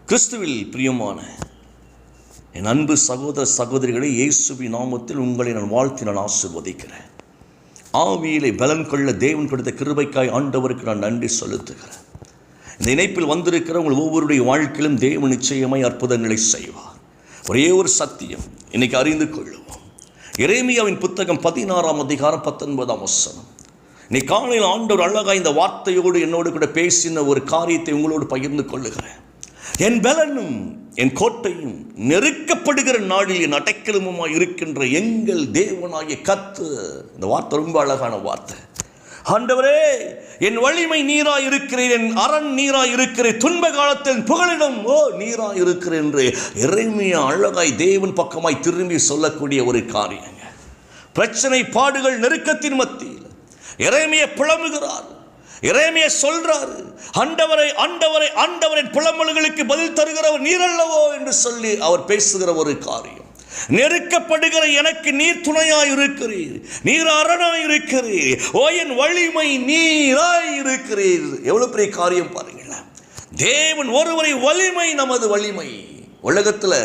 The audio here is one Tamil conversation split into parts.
கிறிஸ்துவில் பிரியமான என் அன்பு சகோதர சகோதரிகளை, இயேசுவின் நாமத்தில் உங்களை நான் வாழ்த்தி நான் ஆசீர்வதிக்கிறேன். ஆவியிலே பலன் கொள்ள தேவன் கொடுத்த கிருபைக்காய் ஆண்டவருக்கு நான் நன்றி செலுத்துகிறேன். இந்த இணைப்பில் வந்திருக்கிற உங்கள் ஒவ்வொருடைய வாழ்க்கையிலும் தேவன் நிச்சயமாய் அற்புதங்களை செய்வார். ஒரே ஒரு சத்தியம் இன்னைக்கு அறிந்து கொள்ளுவோம். எரேமியாவின் புத்தகம் 16ஆம் அதிகாரம் 19ஆம் வசனம். இன்னைக்கு காலையில் ஆண்டவர் அழகாக இந்த வார்த்தையோடு என்னோடு கூட பேசின ஒரு காரியத்தை உங்களோடு பகிர்ந்து கொள்ளுகிறேன். என் பலனும் என் கோட்டையும் நெருக்கப்படுகிற நாளில் என் அடைக்கலமுமாய் இருக்கின்ற எங்கள் தேவனாகிய கர்த்தர். இந்த வார்த்தை ரொம்ப அழகான வார்த்தை. ஆண்டவரே, என் வலிமை நீராய் இருக்கிறேன், என் அரண் நீராய் இருக்கிறேன், துன்ப காலத்தில் புகலிடம் நீராய் இருக்கிறேன் என்று எரேமியா அழகாய் தேவன் பக்கமாய் திரும்பி சொல்லக்கூடிய ஒரு காரியங்க. பிரச்சனை, பாடுகள், நெருக்கத்தின் மத்தியில் எரேமியா புலம்புகிறார். எரேமியா சொல்றாரு, ஆண்டவரை ஆண்டவரை ஆண்டவரின் புலம்பல்களுக்கு பதில் தருகிறவர் நீரல்லவோ என்று சொல்லி அவர் பேசுகிற ஒரு காரியம். நெருக்கப்படுகிற எனக்கு நீர் துணையாய் இருக்கிறீர், நீர் அரணாய் இருக்கிறீர், ஓ என் வலிமை நீராய் இருக்கிறீர். எவ்வளவு பெரிய காரியம் பாருங்களேன். தேவன் ஒருவரை வலிமை, நமது வலிமை. உலகத்தில்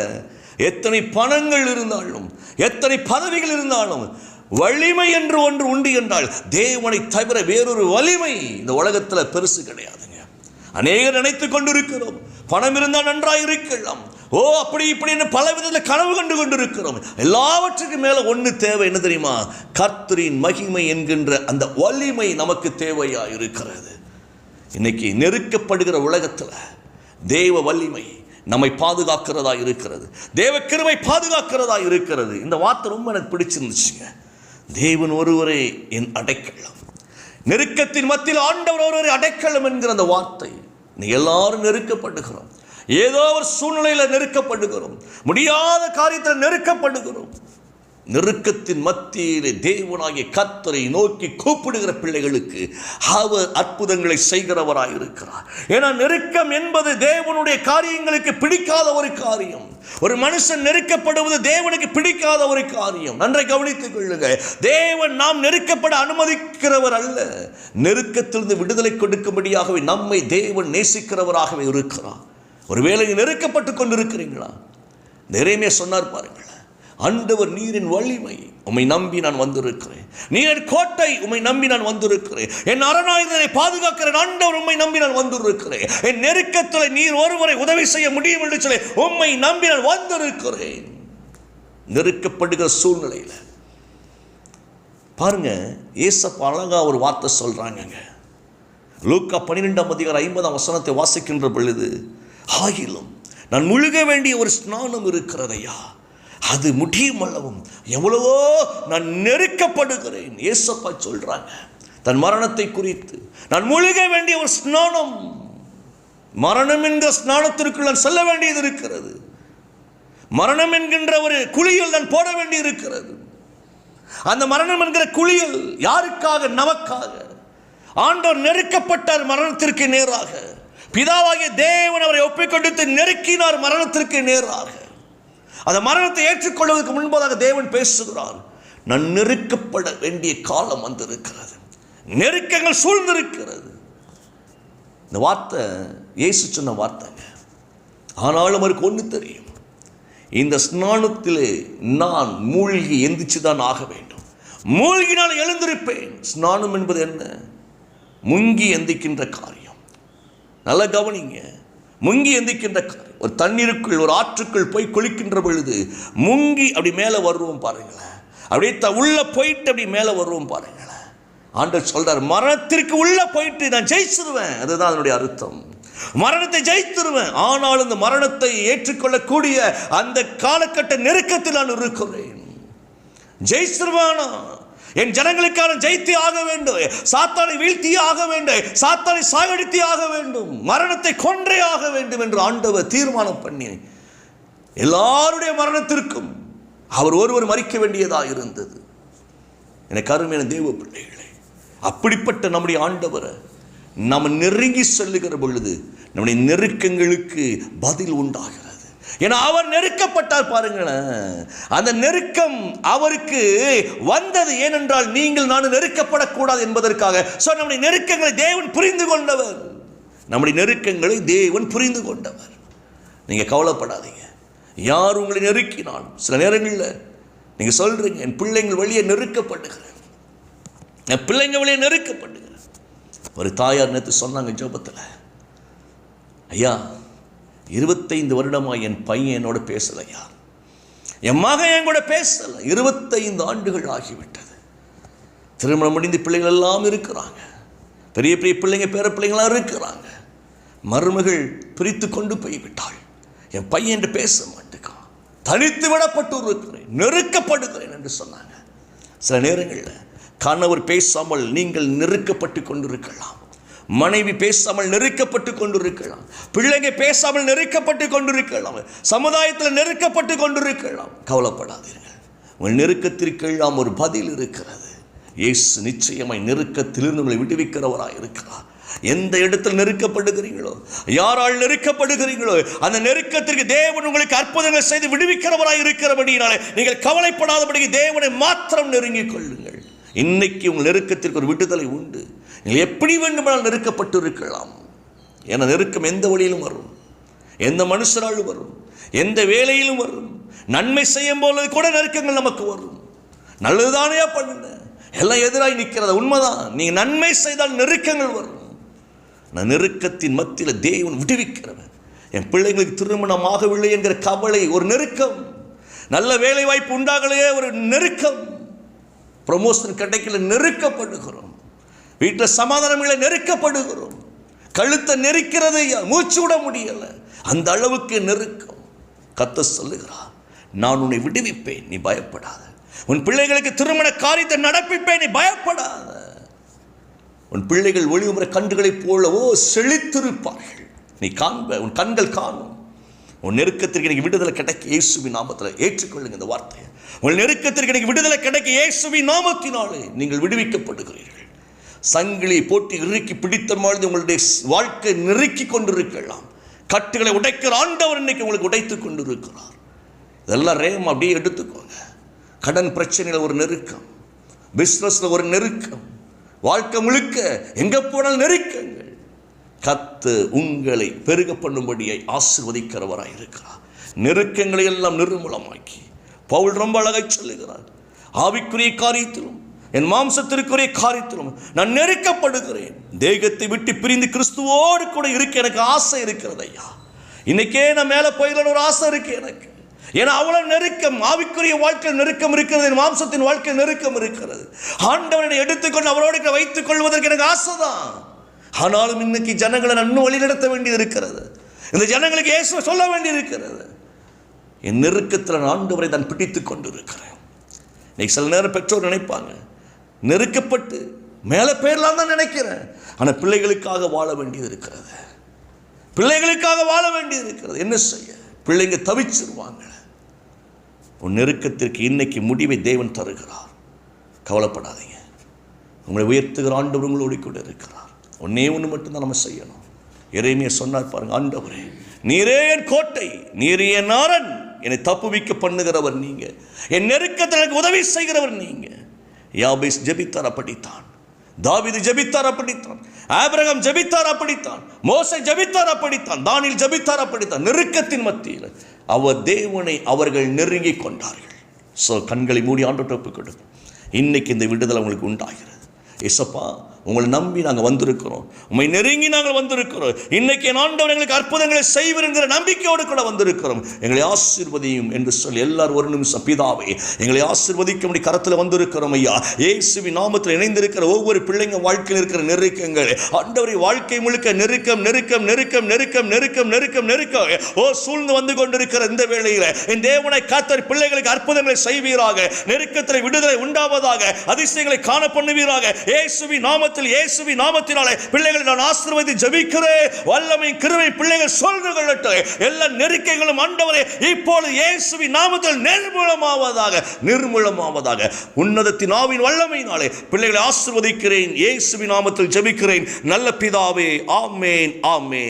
எத்தனை பணங்கள் இருந்தாலும், எத்தனை பதவிகள் இருந்தாலும், வலிமை என்று ஒன்று உண்டு என்றால் தேவனை தவிர வேறொரு வலிமை இந்த உலகத்தில் பெருசு கிடையாதுங்க. அநேகர் நினைத்துக் கொண்டிருக்கிறோம், பணம் இருந்தால் நன்றாக இருக்கலாம், அப்படி இப்படின்னு பல விதத்தில் கனவு கண்டு கொண்டிருக்கிறோம். எல்லாவற்றுக்கும் மேல ஒன்று தேவை, என்ன தெரியுமா? கர்த்தரின் மகிமை என்கின்ற அந்த வலிமை நமக்கு தேவையா இருக்கிறது. இன்னைக்கு நெருக்கப்படுகிற உலகத்தில் தேவ வலிமை நம்மை பாதுகாக்கிறதா இருக்கிறது, தேவ கிருபை பாதுகாக்கிறதா இருக்கிறது. இந்த வார்த்தை ரொம்ப எனக்கு பிடிச்சிருந்துச்சுங்க. தேவன் ஒருவரே என் அடைக்கலம், நெருக்கத்தின் மத்தியில் ஆண்டவர் ஒருவரை அடைக்கலம் என்கிற அந்த வார்த்தை. எல்லாரும் நெருக்கப்படுகிறோம், ஏதோ ஒரு சூழ்நிலையில் நெருக்கப்படுகிறோம், முடியாத காரியத்தில் நெருக்கப்படுகிறோம். நெருக்கத்தின் மத்தியிலே தேவனாகிய கர்த்தரை நோக்கி கூப்பிடுகிற பிள்ளைகளுக்கு அவர் அற்புதங்களை செய்கிறவராய் இருக்கிறார். ஏன்னா நெருக்கம் என்பது தேவனுடைய காரியங்களுக்கு பிடிக்காத ஒரு காரியம். ஒரு மனுஷன் நெருக்கப்படுவது தேவனுக்கு பிடிக்காத ஒரு காரியம். நன்றை கவனித்துக் கொள்ளுங்க. தேவன் நாம் நெருக்கப்பட அனுமதிக்கிறவர் அல்ல, நெருக்கத்திலிருந்து விடுதலை கொடுக்கும்படியாகவே நம்மை தேவன் நேசிக்கிறவராகவே இருக்கிறார். ஒருவேளை நெருக்கப்பட்டு கொண்டிருக்கிறீங்களா? எரேமியா சொன்னார் பாருங்கள், ஆண்டவர் நீரின் வலிமை, உம்மை நம்பி நான் வந்திருக்கிறேன், நீர் கோட்டை, உம்மை நம்பி நான் வந்திருக்கிறேன், என் அரணாயுதத்தை பாதுகாக்கிறேன், ஆண்டவர் உம்மை நம்பி நான் வந்திருக்கிறேன், என் நெருக்கத்தில் நீர் ஒருவரை உதவி செய்ய முடியும் என்று சொல்லி உம்மை நம்பி நான் வந்திருக்கிறேன். நெருக்கப்படுகிற சூழ்நிலையில் பாருங்க, ஏசப்பா அழகா ஒரு வார்த்தை சொல்றாங்க. லூக்கா 12ஆம் அதிகாரம் 50ஆம் வசனத்தை வாசிக்கின்ற பொழுது, ஆகிலும் நான் முழுக வேண்டிய ஒரு ஸ்நானம் இருக்கிறதையா, அது முடியும் அளவும் எவ்வளவோ நான் நெருக்கப்படுகிறேன். ஏசப்பா சொல்றாங்க தன் மரணத்தை குறித்து, நான் முழுக வேண்டிய ஒரு ஸ்நானம், மரணம் என்கிற ஸ்நானத்திற்குள் நான் செல்ல வேண்டியது இருக்கிறது. மரணம் என்கின்ற ஒரு குழியில் நான் போட வேண்டி இருக்கிறது. அந்த மரணம் என்கிற குழியில் யாருக்காக? நமக்காக. ஆண்டவர் நெருக்கப்பட்டார் மரணத்திற்கு நேராக. பிதாவாகிய தேவன் அவரை ஒப்பிக்கொடுத்து நெருக்கினார் மரணத்திற்கு நேராக. அந்த மரணத்தை ஏற்றுக்கொள்வதற்கு முன்பதாக தேவன் பேசுகிறார், நான் நெருக்கப்பட வேண்டிய காலம் வந்திருக்கிறது, நெருக்கங்கள் சூழ்ந்திருக்கிறது. இந்த வார்த்தை இயேசு சொன்ன வார்த்தைங்க. ஆனாலும் அவருக்கு ஒன்று தெரியும், இந்த ஸ்நானத்திலே நான் மூழ்கி எந்திரிச்சுதான் ஆக வேண்டும். மூழ்கினால் எழுந்திருப்பேன். ஸ்நானம் என்பது என்ன? முங்கி எந்திக்கின்ற காரியம். நல்லா கவனிங்க. முங்கி எந்திக்கின்ற காரியம். ஒரு தண்ணீருக்குள், ஒரு ஆற்றுக்குள் போய் குளிக்கின்ற பொழுது முங்கி அப்படி மேலே வருவோம் பாருங்களேன், அப்படியே உள்ள போயிட்டு அப்படி மேலே வருவோம் பாருங்களேன். ஆண்டவர் சொல்றார், மரணத்திற்கு உள்ள போயிட்டு நான் ஜெயிச்சிருவேன். அதுதான் அதனுடைய அர்த்தம். மரணத்தை ஜெயித்திருவேன். ஆனால் இந்த மரணத்தை ஏற்றுக்கொள்ளக்கூடிய அந்த காலகட்ட நெருக்கத்தில் நான் இருக்கிறேன். ஜெயிச்சிருவானா? என் ஜனங்களுக்கான ஜெயித்தே ஆக வேண்டும், சாத்தானை வீழ்த்தியே ஆக வேண்டும், சாத்தானை சாகடித்தே ஆக வேண்டும், மரணத்தை கொன்றே ஆக வேண்டும் என்று ஆண்டவர் தீர்மானம் பண்ணி எல்லாருடைய மரணத்திற்கும் அவர் ஒருவர் மரிக்க வேண்டியதாக இருந்தது. எனக்கு அருமையான தேவ பிள்ளைகளே, அப்படிப்பட்ட நம்முடைய ஆண்டவரை நாம் நெருங்கி செல்லுகிற பொழுது நம்முடைய நெருக்கங்களுக்கு பதில் உண்டாகிறது. ஏன்னா அவர் நெருக்கப்பட்டார் பாருங்களேன். அந்த நெருக்கம் அவருக்கு வந்தது ஏனென்றால் நீங்கள் நான் நெருக்கப்படக்கூடாது என்பதற்காக. நம்முடைய நெருக்கங்களை தேவன் புரிந்து கொண்டவர், நம்முடைய நெருக்கங்களை தேவன் புரிந்து கொண்டவர். நீங்கள் கவலைப்படாதீங்க. யார் உங்களை நெருக்கினாலும் சில நேரங்களில் நீங்கள் சொல்கிறீங்க, என் பிள்ளைங்கள் வழியை நெருக்கப்படுகிறேன், என் பிள்ளைங்க வழியை நெருக்கப்படுகிறேன். ஒரு தாயார் நேற்று சொன்னாங்க ஜெபத்தில், ஐயா 25 வருடமாக என் பையன் என்னோட பேசலையா, என் மகன் என் கூட பேசலை, 25 ஆண்டுகள் ஆகிவிட்டது. திருமணம் முடிந்து பிள்ளைகள் எல்லாம் இருக்கிறாங்க, பெரிய பெரிய பிள்ளைங்க பேர பிள்ளைங்களாம் இருக்கிறாங்க. மருமகள் பிரித்து கொண்டு போய்விட்டாள், என் பையன் என்று பேச மாட்டேக்கான், தனித்து விடப்பட்டு இருக்கிறேன், நெருக்கப்படுகிறேன் என்று சொன்னாங்க. சில நேரங்களில் கணவர் பேசாமல் நீங்கள் நெருக்கப்பட்டு கொண்டிருக்கலாம், மனைவி பேசாமல் நெருக்கப்பட்டு கொண்டிருக்கலாம், பிள்ளைங்க பேசாமல் நெருக்கப்பட்டு கொண்டிருக்கலாம், சமுதாயத்தில் நெருக்கப்பட்டு கொண்டிருக்கலாம். கவலைப்படாதீர்கள், உங்கள் நெருக்கத்திற்கெல்லாம் ஒரு பதில் இருக்கிறது. இயேசு நிச்சயமாய் நெருக்கத்திலிருந்து உங்களை விடுவிக்கிறவராக இருக்கிறார். எந்த இடத்தில் நெருக்கப்படுகிறீங்களோ, யாரால் நெருக்கப்படுகிறீங்களோ, அந்த நெருக்கத்திற்கு தேவன் உங்களுக்கு அற்புதங்கள் செய்து விடுவிக்கிறவராக இருக்கிறபடினாலே நீங்கள் கவலைப்படாதபடி தேவனை மாத்திரம் நெருங்கிக் கொள்ளுங்கள். இன்னைக்கு உங்கள் நெருக்கத்திற்கு ஒரு விடுதலை உண்டு. நீங்கள் எப்படி வேண்டுமானால் நெருக்கப்பட்டு இருக்கலாம். ஏன்னா நெருக்கம் எந்த வழியிலும் வரும், எந்த மனுஷனாலும் வரும், எந்த வேலையிலும் வரும். நன்மை செய்யும் போது கூட நெருக்கங்கள் நமக்கு வரும். நல்லதுதானே பண்ணுங்க, எல்லாம் எதிராக நிற்கிறத உண்மைதான். நீங்கள் நன்மை செய்தால் நெருக்கங்கள் வரும். நான் நெருக்கத்தின் மத்தியில் தேவன் விடுவிக்கிறவன். என் பிள்ளைங்களுக்கு திருமணம் ஆகவில்லை என்கிற கவலை ஒரு நெருக்கம், நல்ல வேலை வாய்ப்பு உண்டாகலையே ஒரு நெருக்கம், ப்ரமோஷன் கிடைக்கல நெருக்கப்படுகிறோம், வீட்டில் சமாதானங்களை நெருக்கப்படுகிறோம், கழுத்தை நெருக்கிறது, மூச்சு விட முடியலை, அந்த அளவுக்கு நெருக்கம். கர்த்தர் சொல்லுகிறார், நான் உன்னை விடுவிப்பேன், நீ பயப்படாத. உன் பிள்ளைகளுக்கு திருமண காரியத்தை நடப்பிப்பேன், நீ பயப்படாத. உன் பிள்ளைகள் ஒளிவுமுறை கன்றுகளைப் போலவோ செழித்திருப்பார்கள், நீ காண்ப, உன் கண்கள் காணும். உன் நெருக்கத்திற்கு எனக்கு விடுதலை கிடைக்க இயேசுவின் நாமத்தில் ஏற்றுக்கொள்ளுங்க இந்த வார்த்தையை. உங்கள் நெருக்கத்திற்கு எனக்கு விடுதலை கிடைக்க இயேசுவின் நாமத்தினாலே நீங்கள் விடுவிக்கப்படுகிறீர்கள். சங்கிலி போட்டு இறுக்கி பிடித்த மாதிரி உங்களுடைய வாழ்க்கை நெருக்கி கொண்டிருக்கலாம். கட்டுகளை உடைக்கிற ஆண்டவர் இன்னைக்கு உங்களுக்கு உடைத்து கொண்டிருக்கிறார். இதெல்லாம் ரேம் அப்படியே எடுத்துக்கோங்க. கடன் பிரச்சனையில் ஒரு நெருக்கம், பிஸ்னஸில் ஒரு நெருக்கம், வாழ்க்கை முழுக்க எங்கே போனால் நெருக்கங்கள். கர்த்தர் உங்களை பெருக பண்ணும்படியை ஆசீர்வதிக்கிறவராய் இருக்கிறார். நெருக்கங்களை எல்லாம் நிர்மூலமாக்கி பவுல் ரொம்ப அழகை சொல்லுகிறார், ஆவிக்குரிய காரியத்திலும் என் மாம்சத்திற்குரிய காரியத்திலும் நான் நெருக்கப்படுகிறேன். தேகத்தை விட்டு பிரிந்து கிறிஸ்துவோடு கூட இருக்க எனக்கு ஆசை இருக்கிறது ஐயா. இன்னைக்கே நான் மேலே போயிடணும் ஒரு ஆசை இருக்கு எனக்கு. ஏன்னா அவ்வளவு நெருக்கம், ஆவிக்குரிய வாழ்க்கையில் நெருக்கம் இருக்கிறது, என் மாம்சத்தின் வாழ்க்கையில் நெருக்கம் இருக்கிறது. ஆண்டவனை எடுத்துக்கொண்டு அவரோடு வைத்துக் கொள்வதற்கு எனக்கு ஆசைதான். ஆனாலும் இன்னைக்கு ஜனங்களை நான் இன்னும் வழிநடத்த வேண்டியது இருக்கிறது. இந்த ஜனங்களுக்கு இயேசுவை சொல்ல வேண்டியிருக்கிறது. என் நெருக்கத்தில் நான் ஆண்டவரை தான் பிடித்து கொண்டு இருக்கிறேன். இன்னைக்கு சில நேரம் பெற்றோர் நினைப்பாங்க, நெருக்கப்பட்டு மேலே போயிடலாம் தான் நினைக்கிறேன், ஆனால் பிள்ளைகளுக்காக வாழ வேண்டியது இருக்கிறது, பிள்ளைகளுக்காக வாழ வேண்டியது இருக்கிறது. என்ன செய்ய, பிள்ளைங்க தவிச்சிருவாங்க. உன் நெருக்கத்திற்கு இன்னைக்கு முடிவை தேவன் தருகிறார். கவலைப்படாதீங்க, உங்களை உயர்த்துகிற ஆண்டவர் உங்களோடு கூட இருக்கிறார். ஒன்னே ஒன்று மட்டும்தான் நம்ம செய்யணும். எரேமியா சொன்னார் பாருங்க, ஆண்டவரே நீரே என் கோட்டை, நீரே என் அரண், என்னை தப்புவிக்க பண்ணுகிறவர் நீங்க, என் நெருக்கத்தில் எனக்கு உதவி செய்கிறவர் நீங்க. யாபேஸ் ஜெபித்தார் அப்படித்தான், தாவீது ஜெபித்தார் அப்படித்தான், ஆபிரகாம் ஜெபித்தார் அப்படித்தான், மோசே ஜெபித்தார் அப்படித்தான், தானியேல் ஜெபித்தார் அப்படித்தான். நெருக்கத்தின் மத்தியில் அவர் தேவனை அவர்கள் நெருங்கி கொண்டார்கள். ஸோ கண்களை மூடி ஆண்டவரை ஒப்புக் கொடுப்போம். இன்னைக்கு இந்த விடுதலை உங்களுக்கு உண்டாகிறது. ஏசப்பா உங்களை நம்பி நாங்கள் வந்திருக்கிறோம், உண்மை நெருங்கி நாங்கள் வந்திருக்கிறோம். இன்னைக்கு என் ஆண்டவர் எங்களுக்கு அற்புதங்களை செய்வர் என்கிற நம்பிக்கையோடு கூட வந்திருக்கிறோம். எங்களை ஆசீர்வதியும் என்று சொல்லி எல்லாரும் ஒரு நிமிஷம், பிதாவே எங்களை ஆசீர்வதிக்க முடிய கரத்தில் வந்திருக்கிறோம் ஐயா. இயேசுவின் நாமத்தில் இணைந்திருக்கிற ஒவ்வொரு பிள்ளைங்க வாழ்க்கையில் இருக்கிற நெருக்கங்கள், ஆண்டவரை வாழ்க்கை முழுக்க நெருக்கம் நெருக்கம் நெருக்கம் நெருக்கம் நெருக்கம் நெருக்கம் நெருக்கம் ஓ சூழ்ந்து வந்து கொண்டிருக்கிற இந்த வேளையில் என் தேவனை காத்தர் பிள்ளைகளுக்கு அற்புதங்களை செய்வீராக, நெருக்கத்தில் விடுதலை உண்டாவதாக, அதிசயங்களை காண பண்ணுவீராக. இயேசுவின் நாமத்தில், இயேசுவின் நாமத்தினாலே பிள்ளைகளை நான் ஆசீர்வதித்து ஜெபிக்கிறேன். வல்லமை கிருபை பிள்ளைகள் சொல்ந்து கொள்ளட்டும். எல்லா நெருக்கங்களும் ஆண்டவரே இப்பொழுது இயேசுவின் நாமத்தில் நிர்மூலமாவதாக. உன்னதத்தின் ஆவியின் வல்லமையினாலே பிள்ளைகளை ஆசீர்வதிக்கிறேன். இயேசுவின் நாமத்தில் ஜெபிக்கிறேன் நல்ல பிதாவே. ஆமென், ஆமென்.